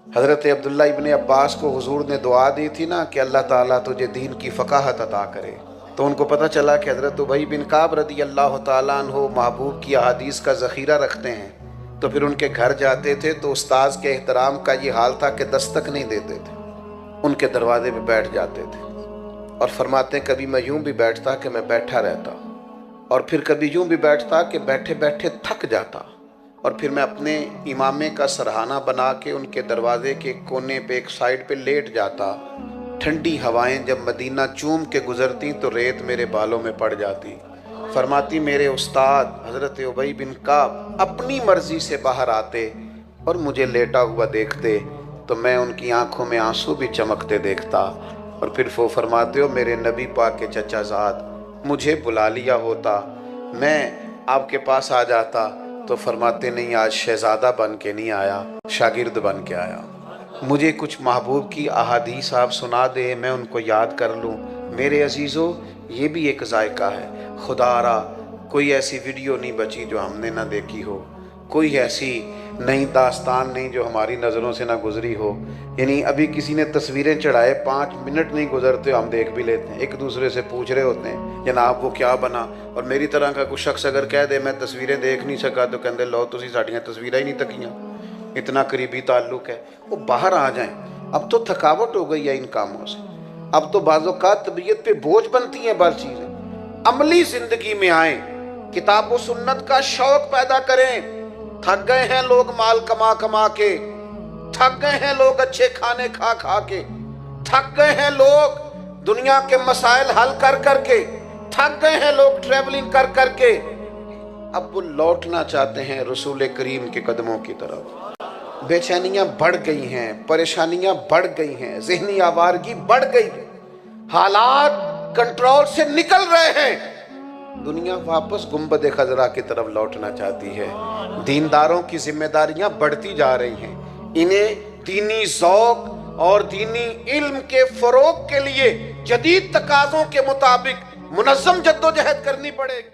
हज़रत अब्दुल्ला इब्ने अब्बास को हुजूर ने दुआ दी थी ना कि अल्लाह ताला तुझे दीन की फ़क़ाहत अता करे, तो उनको पता चला कि हज़रत उबई बिन काब रदी अल्लाह ताला अन्हु महबूब की अहादीस का ज़ख़ीरा रखते हैं। तो फिर उनके घर जाते थे तो उस्ताद के एहतराम का ये हाल था कि दस्तक नहीं देते थे, उनके दरवाजे पे बैठ जाते थे। और फरमाते कभी मैं यूं भी बैठता कि मैं बैठा रहता, और फिर कभी यूं भी बैठता कि बैठे बैठे थक जाता, और फिर मैं अपने इमामे का सरहाना बना के उनके दरवाजे के कोने पे एक साइड पे लेट जाता। ठंडी हवाएं जब मदीना चूम के गुजरती तो रेत मेरे बालों में पड़ जाती। फरमाती मेरे उस्ताद हज़रत उबई बिन काब अपनी मर्जी से बाहर आते और मुझे लेटा हुआ देखते तो मैं उनकी आंखों में आंसू भी चमकते देखता। और फिर वो फरमाते हो मेरे नबी पाक के चचा ज़ाद मुझे बुला लिया होता, मैं आपके पास आ जाता, तो फरमाते नहीं आज शहज़ादा बन के नहीं आया, शागिर्द बन के आया। मुझे कुछ महबूब की अहादीस आप सुना दे, मैं उनको याद कर लूँ। मेरे अजीज़ों ये भी एक जायका है। खुदारा कोई ऐसी वीडियो नहीं बची जो हमने ना देखी हो, कोई ऐसी नई दास्तान नहीं जो हमारी नज़रों से ना गुजरी हो। यानी अभी किसी ने तस्वीरें चढ़ाए 5 मिनट नहीं गुजरते हम देख भी लेते हैं, एक दूसरे से पूछ रहे होते हैं जनाब वो क्या बना। और मेरी तरह का कुछ शख्स अगर कह दे मैं तस्वीरें देख नहीं सका तो कहते लो तुसी साड़ियाँ तस्वीरें ही नहीं तकियाँ, इतना करीबी ताल्लुक है। वो बाहर आ जाएं। अब तो थकावट हो गई है इन कामों से, अब तो बाज़ों का तबीयत पे बोझ बनती हैं बार चीज़ें। अमली ज़िंदगी में आए, किताब व सुन्नत का शौक पैदा करें। थक गए हैं लोग माल कमा कमा के, थक गए हैं लोग अच्छे खाने खा खा के, थक गए हैं लोग दुनिया के मसाइल हल कर कर के, थक गए हैं लोग ट्रैवलिंग कर कर के। अब वो लौटना चाहते हैं रसूल करीम के कदमों की तरफ। बेचैनियां बढ़ गई हैं, परेशानियां बढ़ गई हैं, ज़हनी आवारगी बढ़ गई, हालात कंट्रोल से निकल रहे हैं। दुनिया वापस गुंबद खजरा की तरफ लौटना चाहती है। दीनदारों की जिम्मेदारियां बढ़ती जा रही हैं। इन्हें दीनी ज़ौक़ और दीनी इल्म के फ़रोग़ के लिए जदीद तकाज़ों के मुताबिक मुनज़्ज़म जद्दोजहद करनी पड़ेगी।